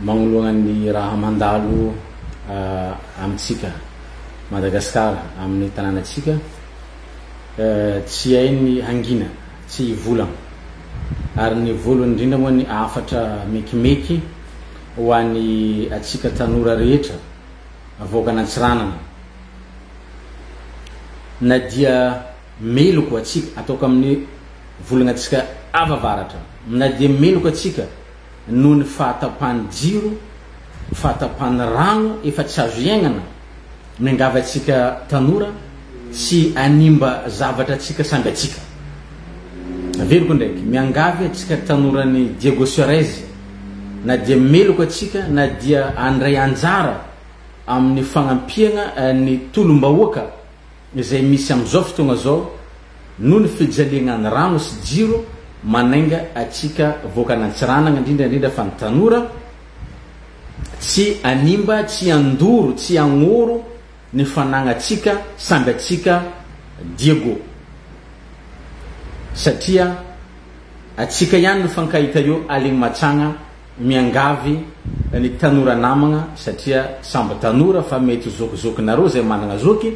magnoloan'ny raha mandalo amitsika Madagascar amin'ny tanànatsika tsy hay ny hangina tsy volagna ary ny voalohany indrindra moa ny afatra mekimeky ho an'ny atsika tanora rehetra avoaka nantsiranana na dia meloko atsika ataoko amin'ny volagna atsika avavaratra na dia meloko atsika noho ny fahatapahan'ny jiro fahatapahan'ny rano efa tsy azo iainana miangava atsika tanora tsy animba zavatra atsika samby atsika veriko ndraiky miangavy atsika tanorany Diego Suarez na dia meloko atsika na dia andray anjara amin'ny fagnampiana ny tolom-bahoaka izay misy am'izao fotoagna zao noho ny fijaliagna ny rano sy jiro manainga atsika voaka nantsiranana indrindra fa ny tanora tsy animba tsy andoro tsy agnoro ny fanagna atsika samby atsika Diego satria atsika ihany ny fankahita eo aligny matsagna miangavy ny tanora namagna satria samby tanora fa mety zokizokinareo zay managna zoky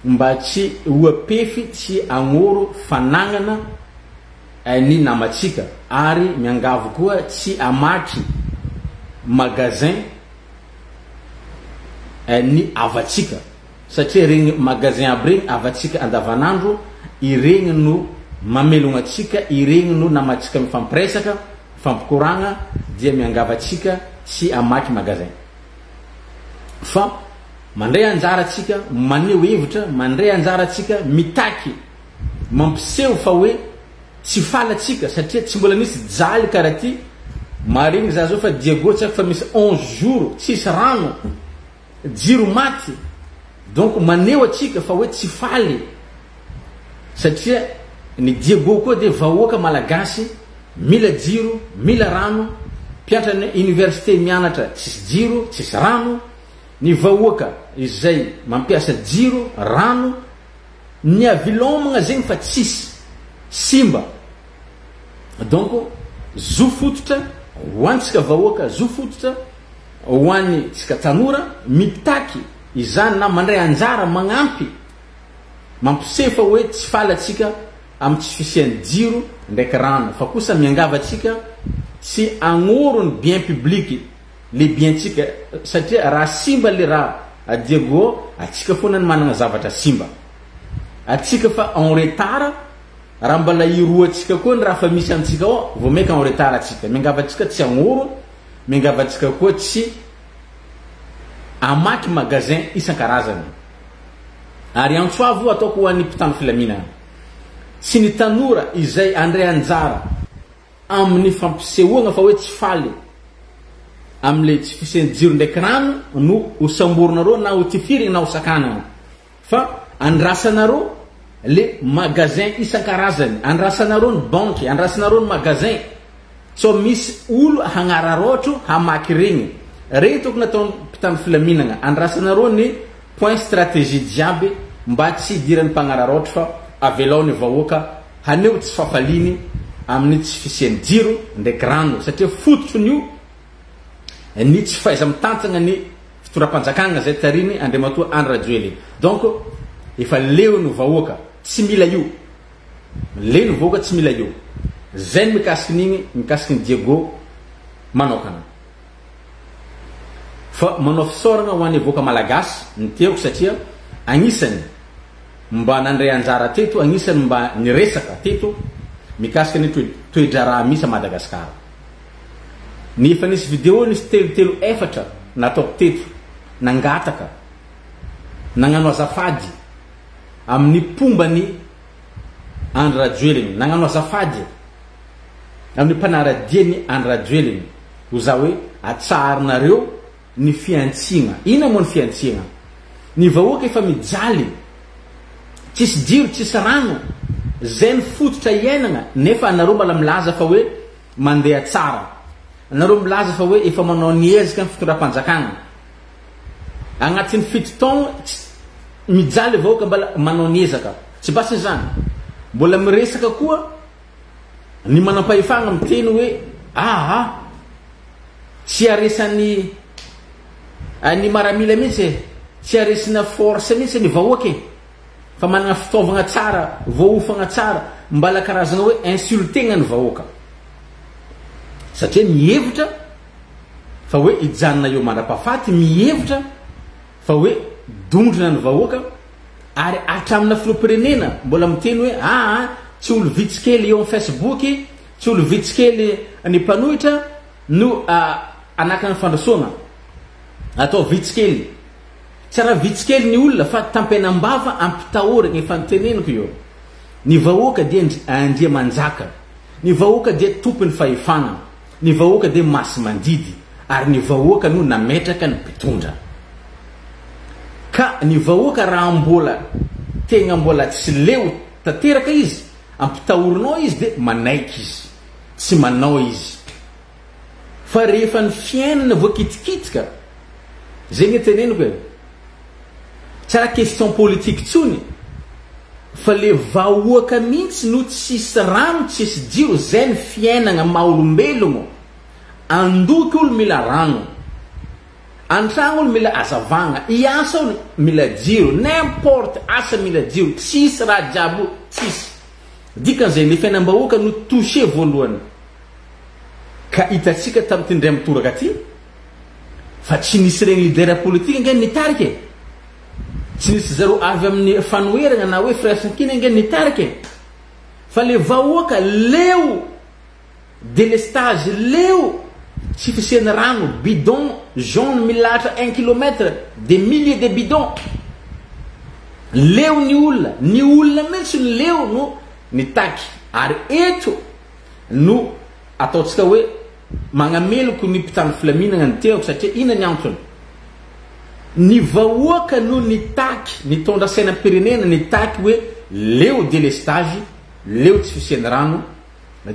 mba tsy hoapefy tsy agnoro fanagnana ny namatsika ary miangavy koa tsy amaky magasin ny avatsika satria regny magasin aby regny avatsika andavanandro iregny no mamelogna atsika iregny no namatsika mifampiresaka fampikoragna dia miangava atsika tsy amaky magasin fa mandray anjara atsika maneho hevitra mandray anjara atsika mitaky mampiseho fa hoe tsy falatsika satria tsy mbola nisy jaly karaha ty maregny za zao fa Diego tsaka fa misy 11 jours tsisy rano jiro maty donc maneho atsika fa hoe tsy faly satria ny Diego koa de vahoaka malagasy mila jiro mila rano mpianatra université mianatra tsisy jiro tsisy rano ny vahoaka izay mampiasa jiro rano ny avilomagna zegny fa tsisy simba donc zo fototra ho antsika vahoaka zo fototra ho an'ny tsika tanora mitaky izany na mandray anjara magnampy mampisefa hoe tsy falatsika amin'ny tsy fisian'ny jiro ndraiky rano fa kosa miangava atsika tsy agnoro ny bien public le bientsika satria raha simba le raha Diego atsika foana ny managna zavatra simba atsika fa en retard raha mbala iroa atsika koa ny raha fa misy amitsika ao vao meka en retard atsika miangava atsika tsy agnoro miangava atsika koa tsy amaky magasin isan-karazany ary antsoavo ataoko ho an'ny mpitandro filaminana sy ny tanora izay andray anjara amin'ny fampisehoagna fa hoe tsy faly am'le tsy fisian'ny jiro ndraiky rano no ho samborinareo na ho tifirigny na ho sakanana fa andrasanareo le magasin isan-karazany andrasanareo ny banky andrasanareo ny magasin so misy olo hagnararotro hamaky regny regny tokony natao mpitandro filaminana andrasanareo ny point stratégie jiaby mba tsy idiran'ny mpagnararotro fa avelao ny vahoaka haneho tsy fafaliny amin'ny tsy fisian'ny jiro ndraiky rano satria fototro nio ny tsy faiza mitantagna ny fitoram-panjakana zay tariny Andriamatoa Andry Rajoelina donc efa leo ny vahoaka tsy mila io leo ny vahoaka tsy mila io zay ny mikasiky n'igny mikasiky ny Diego manokana fa manao fisaoragna ho an'ny vahoaka malagasy ny teoko satria agnisany mba nandray anjara teto agnisany mba niresaka teto mikasiky ny toedraraha misy a Madagascar nefa nisy vidéo nisy telotelo efatra nataoko teto nangataka nagnano azafady amin'ny pombany Andry Rajoelina nagnano azafady amin'ny mpanaradiany Andry Rajoelina ho za hoe atsarinareo ny fiantsigna ina moa ny fiantsigna ny vahoaka efa mijaly tsisy jiro tsisy rano zay ny fototra iainana nefa anareo mbala milaza fa hoe mandeha tsara anareo milaza fa hoe efa manao niezaka ny fitondram-panjakana agnatin'ny fito taogno mijaly vahoaka mbala manao niezaka tsy basy zany mbola miresaka koa ny manam-pahefagna miteny hoe tsy tsy aresany any maramila mihitsy tsy aresina force mihitsy ny vahoaka fa manana fitaovagna tsara voaofagna tsara mbala karazagna hoe insultegna ny vahoaka satria mihevitra fa hoe ijanona eo mandrapahafaty mihevitra fa hoe dondrona ny vahoaka ary atramina filoham-pirenena mbola miteny hoe tsy olo vitsikely eo amin'ny Facebook tsy olo vitsikely ny mpanohitra no anakana fandrasoana atao vitsikely tsy raha vitsikely ny olona fa tampenam-bava ampitahorana efa niteneniko eo ny vahoaka dia andria manjaka ny vahoaka dia tompony fahefana ny vahoaka dia masy mandidy ary ny vahoaka no nametraka ny mpitondra ka ny vahoaka raha mbola tegna mbola tsy leo tanteraka izy ampitahorinao izy dia manaiky izy tsy manao izy fa rehefa ny fiainana voakitikitika zegny teneniko e tsy raha question politique tsony fa le vahoaka mihitsy no tsisy rano tsisy jiro zay ny fiainana maha-olombelogno andoky olo mila rano antragno olo mila azavagna iasa olo mila jiro n'importe asa mila jiro tsisy raha jiaby tsisy dikan'izay le fiainam-bahoaka no touché voalohany ka hitatsika tamin'ity ndray mitoraka aty fa tsy nisy regny leader politique nge nitarika tsy nisy zaro avy amin'ny fanoherana na hoe firaisankina nge nitarika fa le vahoaka leo délestage leo tsy fisiany rano bidon jaune milatra 1 kilomètre des milliers de bidons leo ny olona mihitsy leo no nitaky ary eto no ataotsika hoe magnameloko ny mpitany filaminana ny teako satria ina ny antony ny vahoaka no nitaky nitondra sainam-pirenena nitaky hoe leo délestage leo tsy fisiany rano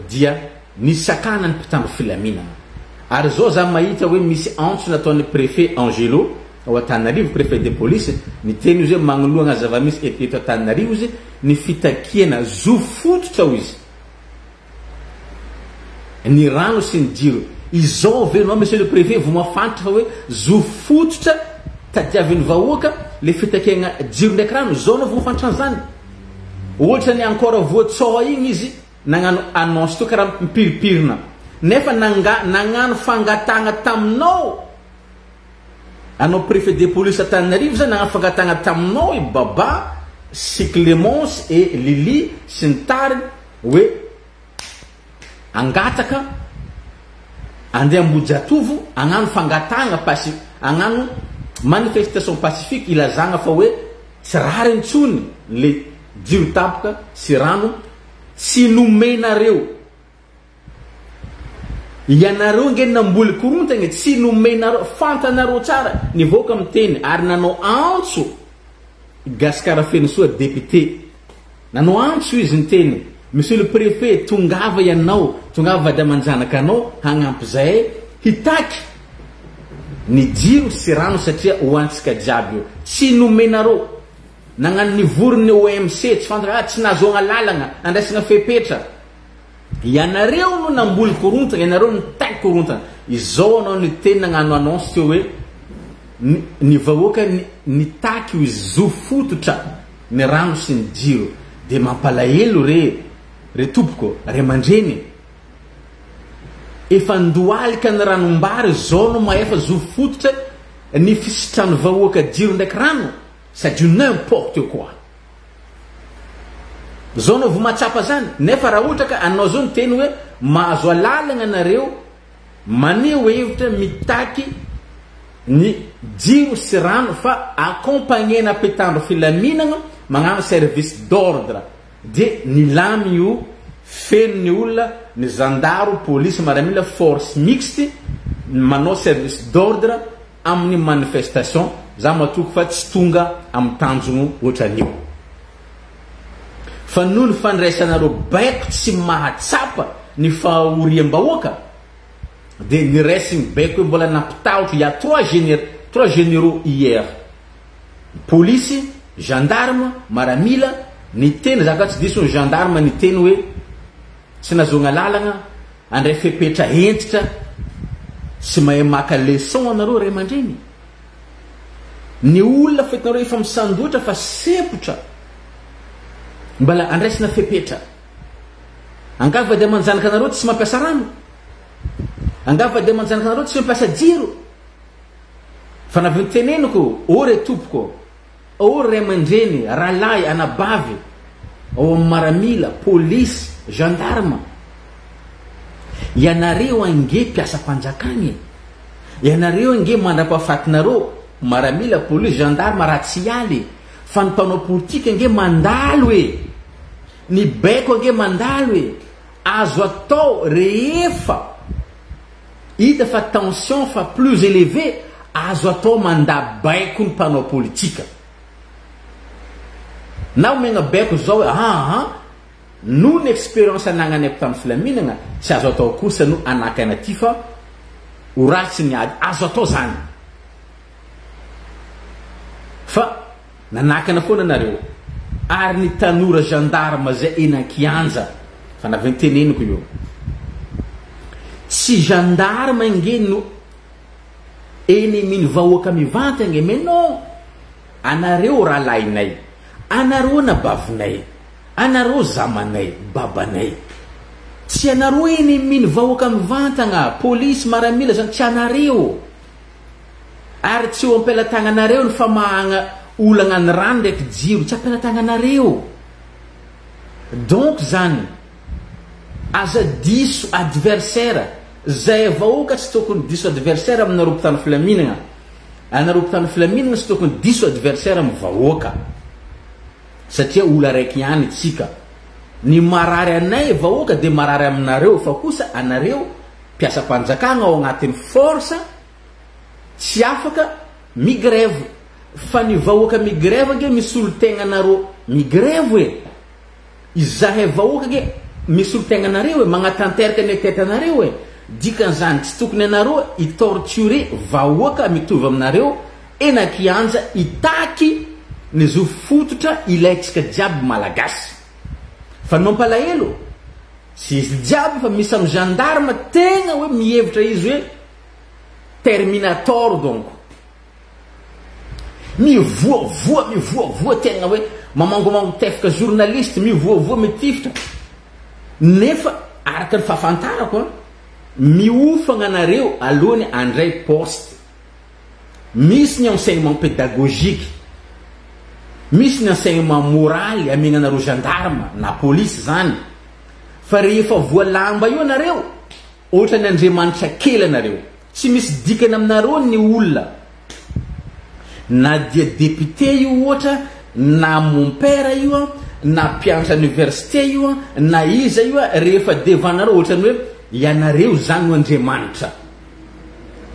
dia nisakana ny mpitandro filaminana ary zao za mahita hoe misy antso nataon'ny préfet Angelo ao Antananarivo préfet de police niteny izy hoe magnoloana zava-misy eto Antananarivo izy ny fitakiana zo fototra ho izy ny rano sy ny jiro izao venao monsieur le préfet vo mafantatra fa hoe zo fototra tadiavin'ny vahoaka le fitakiana jiro ndraiky rano zao no vo mafantatra an'izany ohatra ny ankora voatsao igny izy nagnano annonce to karaha mipiripirina nefa nagnano fangatagna taminao anao préfet de police Antananarivo zany nagnano fangatagna taminao i Baba sy Clémence et Lili sy ny tariny hoe angataka andeha Ambojatovo agnano fangatagna agnano manifestation pacifique ilazagna fa hoe tsy rary intsony le jiro tapoka sy rano tsy nomenareo ianareo nge namboly korontagna tsy nomenareo fantanareo tsara ny vahoaka miteny ary nanao antso Gaskara Fenisoa député nanao antso izy niteny monsieur le préfet tongava ianao tongava vady amanjanaka anao hagnampy zay hitaky ny jiro sy rano satria hoantsika jiaby io tsy nomenareo nagnano ny vorony OMC tsy fantatra tsy nahazoagna lalagna andraisagna fepetra ianareo no namboly korontagna ianareo no taky korontagna izao anao ny teny nagnano annonce teo hoe ny vahoaka nitaky ho izy zo fototra ny rano sy ny jiro dia mampalahelo re tompoko re mandreny efa ndoalika ny ranombary zao no maefa zo fototra ny fisitrano vahoaka jiro ndraiky rano sady n'importe quoi zao no vo matsapa zany nefa raha ohatra ka anao zao niteny hoe mahazo alalagna anareo maneho hevitra mitaky ny jiro sy rano fa accompagnena mpitandro filaminana magnano service d'ordre de nilamy io feno ny olona ny zandaro police maramila force mixte manao service d'ordre amin'ny manifestation za matoko fa tsy tonga amin'ny tanjogno ohatran'io fa noho ny fandraisanareo baiko tsy mahatsapa ny fahoriam-bahoaka dia niraisiny baiko hoe mbola nampitahotra ya 3 généraux hier police gendarme maramila niteny zaka tsy diso ny gendarme niteny hoe tsy nahazoagna lalagna andray fepetra entitra tsy mahay maka leçon anareo ray aman-dreny. Ny olona fetinareo efa misandotra fa sepotra mbala andraisina fepetra. Angava dia manjanaka anareo tsy mampiasa rano, angava dia manjanaka anareo tsy mampiasa jiro. Fa navy niteneniko o re tompoko, o ray aman-dreny, rahalahy, anabavy ao amin'ny maramila, polisy, gendarme, ianareo ange mpiasa mpanjakany, ianareo ange mandra-pahafatinareo maramila, polisy, gendarme raha tsy aly. Fa ny mpanao politika ange mandalo e, ny baiko ange mandalo e. Azo atao rehefa hita fa tension fa plus élevé, azo atao mandabaiko ny mpanao politika. Na omegna baiko zao no ny expérience anagnany tamin'ny filaminana tsy azo atao kosa no anakana ty fa ho ratsy ny ady, azo atao zany. Fa nanakana foana nareo ary ny tanora gendarme zay enan-kianja. Fa navy niteneniko io, tsy gendarme nge no ennemi ny vahoaka mivanta nge, mais non, anareo rahalahinay, anareo nabavinay, anareo zamanay, babanay, tsy anareo ennemi ny vahoaka mivantagna, polisy, maramila zany tsy anareo. Ary tsy ho ampelatagnanareo ny famahagna olagna ny rano ndraiky jiro, tsy ampelatagnanareo. Donc zany aza diso adversaire zay vahoaka tsy tokony diso adversaire aminareo mpitana filaminana, anareo mpitana filaminana tsy tokony diso adversaire amin'ny vahoaka, satria olo araiky ihany tsika. Ny marary anay vahoaka dia marary aminareo, fa kosa anareo mpiasa mpanjakana ao agnatin'ny force tsy afaka migrève. Fa ny vahoaka migrève ge misy olo tegnanareo migrève e, izahay vahoaka ge misy olo tegnanareo e, magnatanteraka ny tetanareo e. Dikan'izany tsy tokony anareo itorture vahoaka mitovy aminareo enan-kianja itaky ny zo fototra ilaitsika jiaby malagasy. Fa mampalahelo tsy izy jiaby fa misy amin'ny gendarme tegna hoe mihevitra izy hoe terminator, donc mivoavoa tegna hoe mamangomango tefaka journaliste, mivoavoa mitifitra. Nefa araka ny fahafantarako miofagna anareo alohany andray poste. Misy ny enseignement pédagogique, misy ny enseignement moral amenanareo gendarme na polisy zany. Fa rehefa voalamba io anareo ohatra ny Andriamanitra kely anareo, tsy misy dikany aminareo ny olona, na dia député io ohatra, na mon père io, na mpianatra université io, na iza io, rehefa devanareo ohatra ny hoe ianareo zany no Andriamanitra.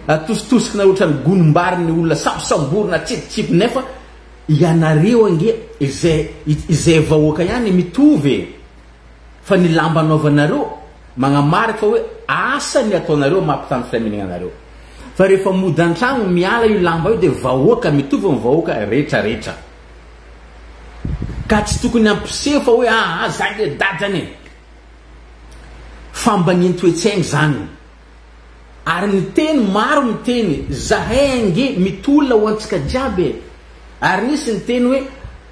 Atositosiky na ohatra ny gonom-bary ny olona sambosamborona tsipitsipi, nefa ianareo ange izay vahoaka ihany mitovy. Fa ny lamba anaovanareo magnamarika fa hoe asa ny ataonareo mampitany filaminana anareo. Fa rehefa mody an-tragno miala io lamba io dia vahoaka mitovy amin'ny vahoaka rehetrarehetra. Ka tsy tokony ampiseho fa hoe zany le dadany, fambaniny toe-tsaigny zany. Ary ny teny maro ny teny zahay ange mitolona ho antsika jiaby. Ary nisy ny teny hoe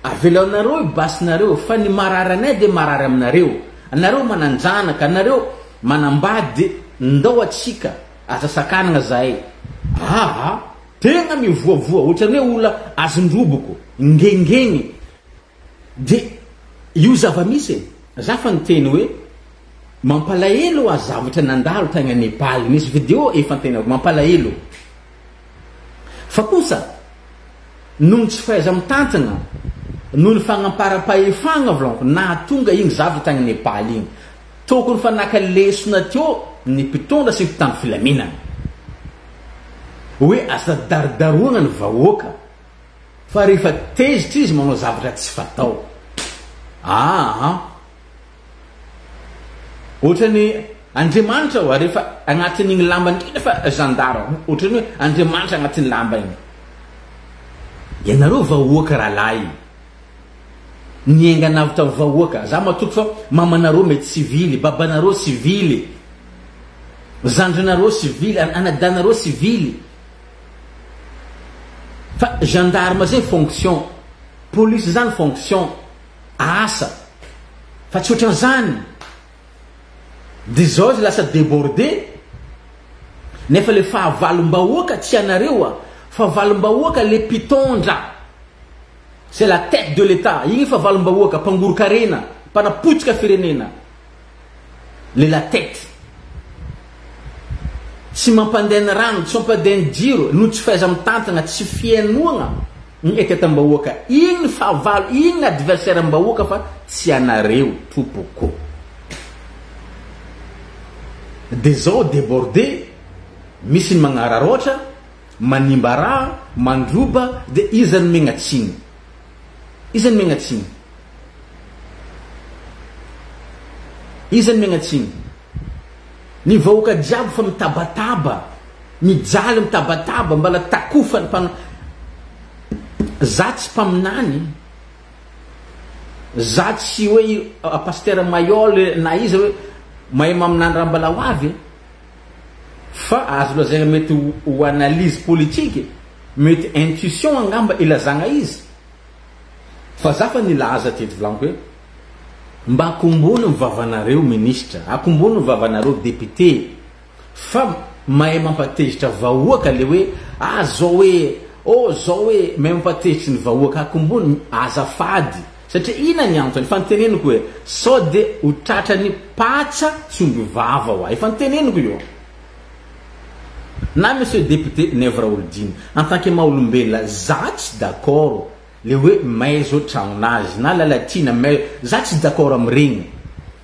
avela anareo basinareo, fa ny marary anay dia marary aminareo. Anareo mananjanaka, anareo manambady ndao atsika asasakanana zahay. Tegna mivoavoa ohatrany hoe olona azondroboko ngengeny. Dia io zava-misy za fa nyteny hoe mampalahelo azavatra nandalo tagna Nepal. Nisy video efa nytenako mampalahelo. Fa kosa noho tsy fahaiza mitantana, noho ny fagnampara-pahefagna volonko nahatonga igny zavatra tagna Nepal igny, tokony fa naka lesona teo ny mpitondra sy mpitandro filaminana hoe asa daridaroana ny vahoaka. Fa rehefa tezitra izy manao zavatra tsy fatao, ohatra ny Andriamanitra rehefa agnatin'igny lamba ndrindra fa gendarme, ohatra ny hoe Andriamanitra agnatin'ny lamba igny. Ianareo vahoaka rahalahy, nienganavy tamin'ny vahoaka. Za matoky fa mamanareo mety sivily, babanareo sivily, zandrinareo civily, anadanareo civily. Fa gendarme zay fonction, police zany fonction, asa. Fa tsy ohatran'izany. De zao izy lasa débordé. Nefa le fahavalom-bahoaka tsy anareo fahavalom-bahoaka le mpitondra. C'est la tête de l'État. Igny fahavalom-bahoaka, mpangorokarena, mpanapotsika firenena. La tête. Tsy mampandeha rano, tsy mampandeha jiro, no tsy faiza mitantana, tsy fienoagna ny eketam-bahoaka. Igny fahavalo, igny adversaire am-bahoaka fa tsy anareo tompoko. De zao débordé, misy ny magnararoatra, manimba raha, mandroba, de izany megnatsiny. Izany megnatsiny. Izany megnatsiny. Ny vahoaka jiaby fa mitabataba, mijaly mitabataba, mbala takofany za tsy mpaminany, za tsy hoe pasteur Mayol na izy hoe mahay maminany raha mbala ho avy, fa azo lazaina mety ho analyse politique, mety intuition angamba ilazagna izy. Fa za fa nilaza teto volaniko hoe mba akombony ny vavanareo ministre, akombony ny vavanareo député, fa mahay mampatezitra vahoaka le hoe zao hoe mahay mampatezitra ny vahoaka, akombony azafady. Satria ina ny antony, efa niteneniko hoe sao de ho tratrany patsa tsy omby vava ho, efa niteneniko io. Na monsieur député Nevra Oldine, en tant que maha-olombelona, za tsy d'accord le hoe may zao tragnonazy na lalatina may, za tsy d'accord amregny.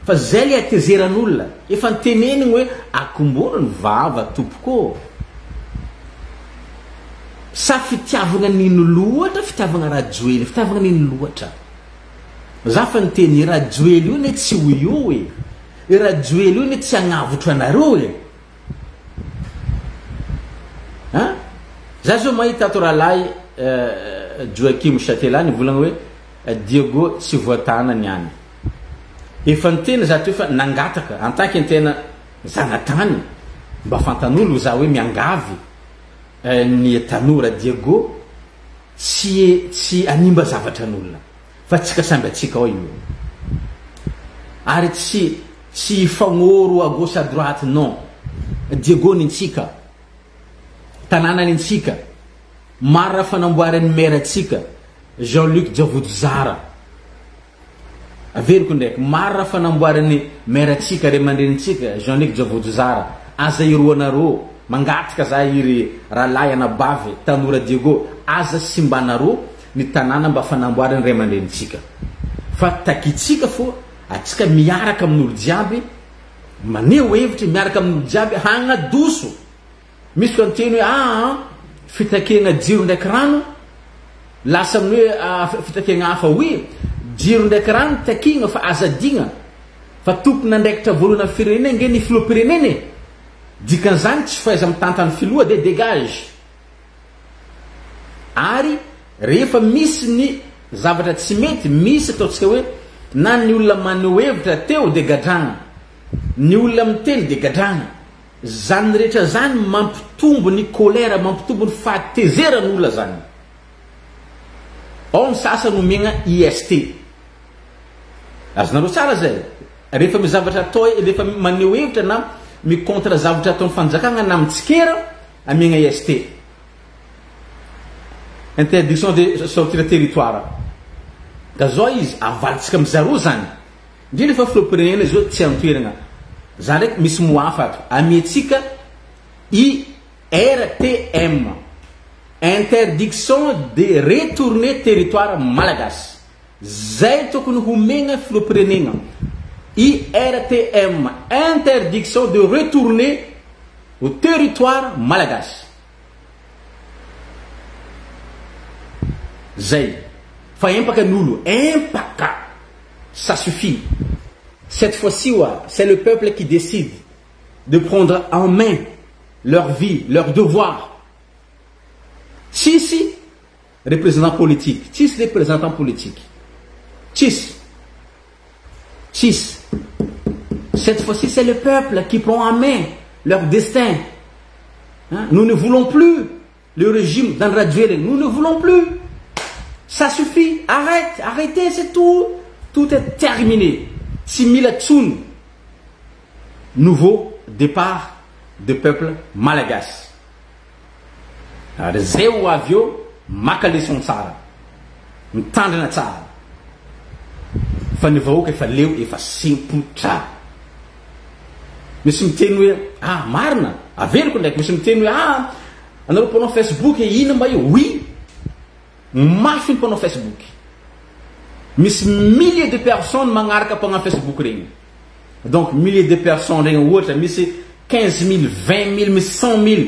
Fa zay le atezeran'olona, efa niteneniny hoe akombony ny vava tompoko. Sa fitiavagna nino loatra, fitiavagna rajoely, fitiavagna nino loatra. Za fa niteny rajoely io ne tsy ho io e. Rajoely io ne tsy agnavotro anareo e. Za zao mahita ato rahalahy Joakim Chatelany volagna hoe Diego tsy voatana niany. Efa niteny za teo fa nangataka antaky antena zanatany mba fantan'olo za hoe miangavy ny tanora Diego tsy animba zavatra an'olona fa tsika samby atsika ao io. Ary tsy fagnoro à gauche à droite, non. Diego nintsika, tanàna nintsika, mara fanamboarany maire atsika Jean-Luc Diavoto-Zara. Averiko ndraiky mara fanamboarany maire atsika ray aman-drenitsika Jean-Luc Diavoto-Zara. Aza iroanareo mangataka za iry rahalahy anabavy tanora Diego, aza simbanareo ny tanàna mba fanamboarany ray aman-drenitsika. Fa takitsika fo atsika miaraka amin'olo jiaby, maneho hevitra miaraka amin'olo jiaby hagnadoso. Misy ko anteny hoe fitakegna jiro ndraiky rano lasa amin'ny hoe fitakegna hafa, oui jiro ndraiky rano takigna fa azadigna fa tompona ndraikitra voalohana firenena nge ny filoha-pirenena dikan'izany tsy faiza mitantany filoha de dégage. Ary rehefa misy ny zavatra tsy mety, misy ataontsika hoe na ny olona maneho hevitra teo de gadragna, ny olona miteny de gadragna. Zany rehetra zany mampitombo ny kolera, mampitombo ny fahatezeran'olona zany. Ao ny sasany omegna IST. Azonareo tsara zay. Rehefa mizavatra atao, rehefa maneho hevitra na mikontra zavatra ataon'ny fanjakagna na mitsikera, amegna IST. Interdiction de sortir territoire. Da zao izy avalitsika mizaro zany. Ndrindra fa filoha-pirenena zao tsy antoerana. Za ndraiky misy moafa ato amietsika IRTM, interdiction de retourner territoire malagasy. Zay tokony homegna filoha-pirenena. IRTM, interdiction de retourner au territoire malagasy. Zay fa empaka n'olo, empaka, ça suffit. Cette fois-ci, c'est le peuple qui décide de prendre en main leur vie, leur devoir. Tchis, représentant politique. Tchis, représentant politique. Tchis. Tchis. Cette fois-ci, c'est le peuple qui prend en main leur destin. Hein? Nous ne voulons plus le régime d'André Djouélé. Nous ne voulons plus. Ça suffit. Arrêtez, c'est tout. Tout est terminé. Simila Tsoun. Nouveau départ du peuple malagasy. Ary zay ho avy eo maka leçon tsara. Mitandrina tsara. Fa ny vahoaka efa leo efa simpotra. Misy miteny hoe marina, averiko ndraiky misy miteny hoe anareo mpanao Facebook ino mba io? Oui. Mafy ny mpanao Facebook. Misy milliers de personnes magnaraka mpanao Facebook regny. Donc milliers de personnes regny ohatra misy 15 000, 20 000, misy 100 000,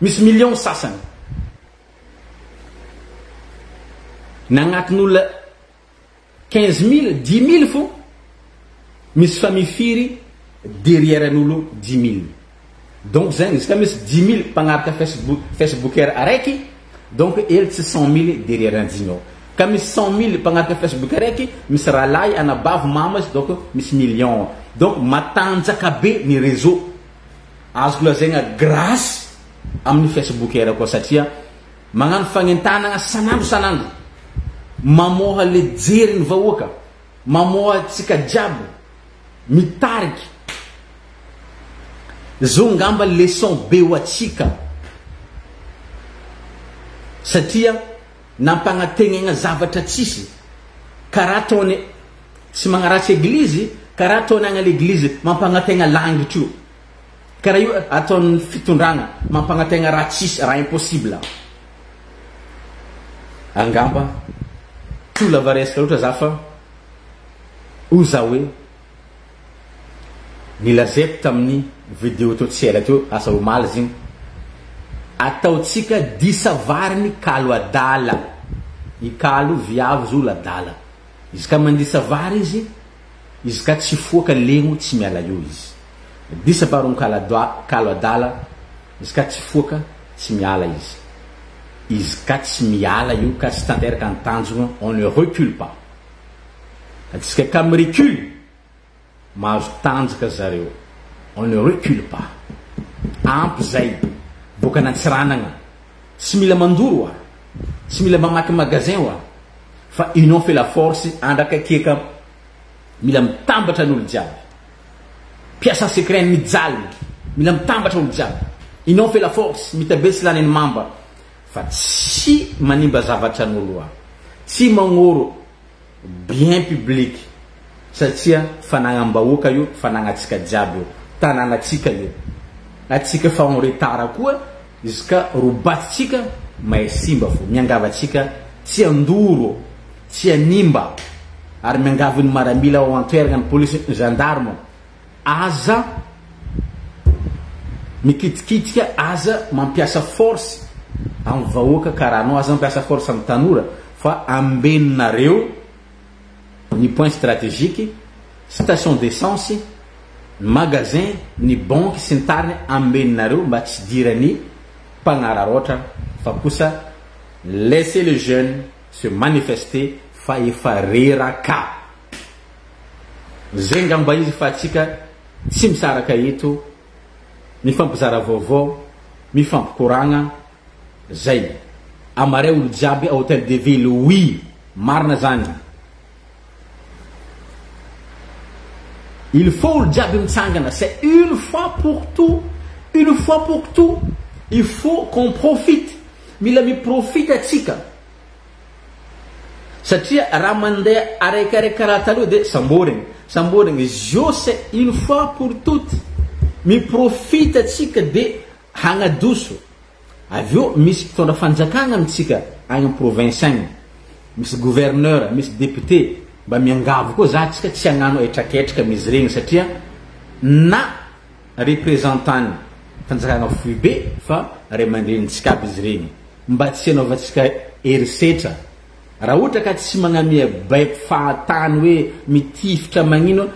misy millions sasany. Nagnatin'olona 15 000, 10 000 fo, misy famille firy derrière n'olo 10 000. Donc zany izy ka misy 10 000 mpagnaraka Facebookera araiky, donc ely tsy 100 000 derrière 10 000. Ka misy 100 000 mpagnaraka Facebook araiky, misy ralahy anabavy mamazy, donc misy millions. Donc matanjaka be ny réseau. Azoko lazaigna grâce amin'ny Facebookera koa satria magnano fagnentanagna sanandro. Mamoha le jeriny vahoaka, mamoha tsika jiaby mitariky. Zo ngamba leçon be ho atsika satria nampagnategnana zavatra tsisy karaha ataony tsy magnaratsy eglizy, karaha ataony agny l'eglizy mampagnategna langitro, karaha io ataony fitondragna mampagnategna raha tsisy, raha impossible. Angamba lava resaka loatra za fa oza hoe nilazeko tamin'ny vidéo to tsy ela teo asa omaly zigny ataotsika disavariny kalo adala, i kalo viavy zo ladala. Izy ka mandisa vary izy ka tsy foaka legno tsy miala io izy. Disavariny kalo adala, izy ka tsy foaka tsy miala izy. Izy ka tsy miala io ka tsy tanteraka ny tanjona, on ne recule pas. Atsika ka recule mahazo tanjaka zareo, on ne recule pas. Ampy zay boka nantsiranagna, tsy mila mandoro tsy mila mamaky magasin fa union fait la force. Andraka keka mila mitambatra n'olo jiaby, piasa secret mijaly mila mitambatra olo jiaby. Union fait la force, mitabetsy laniny mamba fa tsy manimba zavatra n'olo tsy magnoro bien public satria fanagnam-bahoaka io, fanagnatsika jiaby io, tanànatsika io. Atsika fa en retard koa izy ka robatsika may simba fo, miangavatsika tsy andoro, tsy animba ary miangaviny maramila ao antoerana ny police gendarme. Aza mikitikitika, aza mampiasa force amin'ny vahoaka karaha anao, aza mampiasa force amin'ny tanora fa ambeninareo ny point stratégique, station d'essence, magasin, ny banque sy ny tariny ambeninareo mba tsy dirany mpagnararoatra fa kosa laissez les jeunes se manifester fa efa reraka. Zay ngamba izy fa atsika tsy misaraka eto, mifampizara vaovao, mifampikoragna zay. Amare olo jiaby à Hôtel de Ville, oui, marina zany. Il faut le diable mtsangana, c'est une fois pour tout, une fois pour tout. Il faut qu'on profite. Mila mi profite atsika. Satria ramande areka karatalo de samboreng jo c'est une fois pour toutes. Mi profite atsika de hagnadoso. Avio misy mpitondra fanjakagna amitsika agny province agny. Misy gouverneur, misy député, mba miangavo koa za tsika tsy agnano etraketraka mizy regny satria na représentant fanjakagna foibe fa ray aman-drenitsika aby izy regny mba tsy anaovantsika herisetra. Raha ohatra ka tsy magnamia baiko fahatany hoe mitifitra magnino,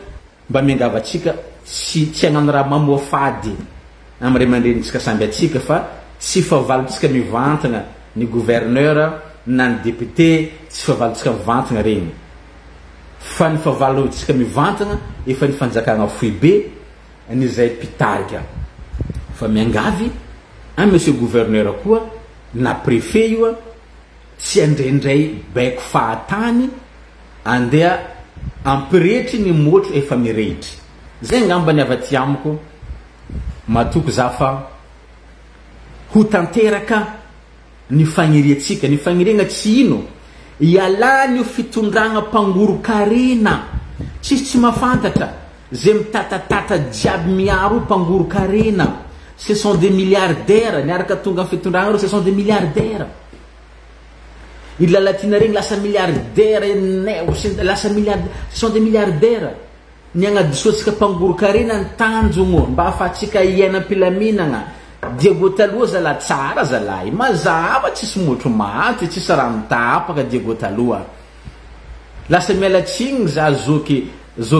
mba miangavatsika tsy agnano raha mamoa fady amin'ny ray aman-drenitsika samby atsika fa tsy fahavalontsika mivantana ny gouverneur na ny député, tsy fahavalontsika mivantana regny fa ny fahavalontsika mivantana efa ny fanjakagna foibe n'izay pitarika. fa miangavy a monsieur gouverneur koa na préfet io tsy andrendray baiko fahatany andeha ampiretry ny motro efa mirehitry zay ngambany avaty amiko matoko zafa ho tanteraka ny fagniriatsika ny fagniriana tsy ino ialany io fitondragna mpangoro-karena tsy mafantatra zay mitatatata jiaby miaro mpangoro-karena ce sont des milliardaires niaraka tonga amin'ny fitondragna reo ce sont des milliardaires ilalatina regny lasa milliardaire lasa milliardaire ce sont des milliardaires ny agnadisoatsika mpangoro-karena ny tanjogno mba afatsika iaignam-pilaminagna Diego taloha zala tsara zalahy mazava tsisy motro maty tsisy raha mitapaka Diego taloha lasa mialatsigny za zoky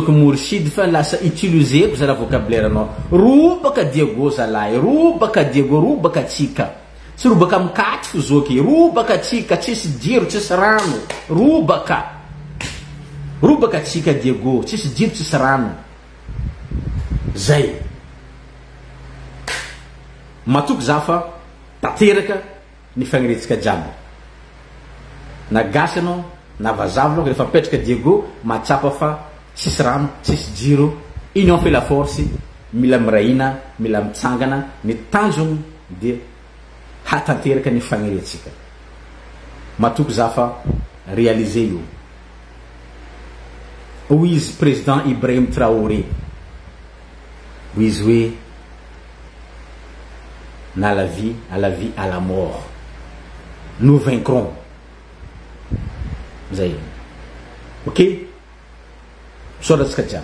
mourchid fa lasa utiliseko zala vocabulaire anao robaka Diego zalahy robaka Diego robaka tsika tsy robaka mikaty fo zoky robaka tsika tsisy jiro tsisy rano robaka tsika Diego tsisy jiro tsisy rano zay matoko zafa tateraka ny fagniretsika jiaby na gasy anao na vazava anao rehefa mipetraka Diego matsapa fa tsisy rano tsisy jiro union fait la force mila mirahina mila mitsangana ny tanjony dia hatanteraka ny fagniretsika matoko zafa réalisé io hoy izy président Ibrahim Traoré hoy izy hoe à la vie, à la mort. Nous vaincrons. Vous avez. Ok? Soda skacham.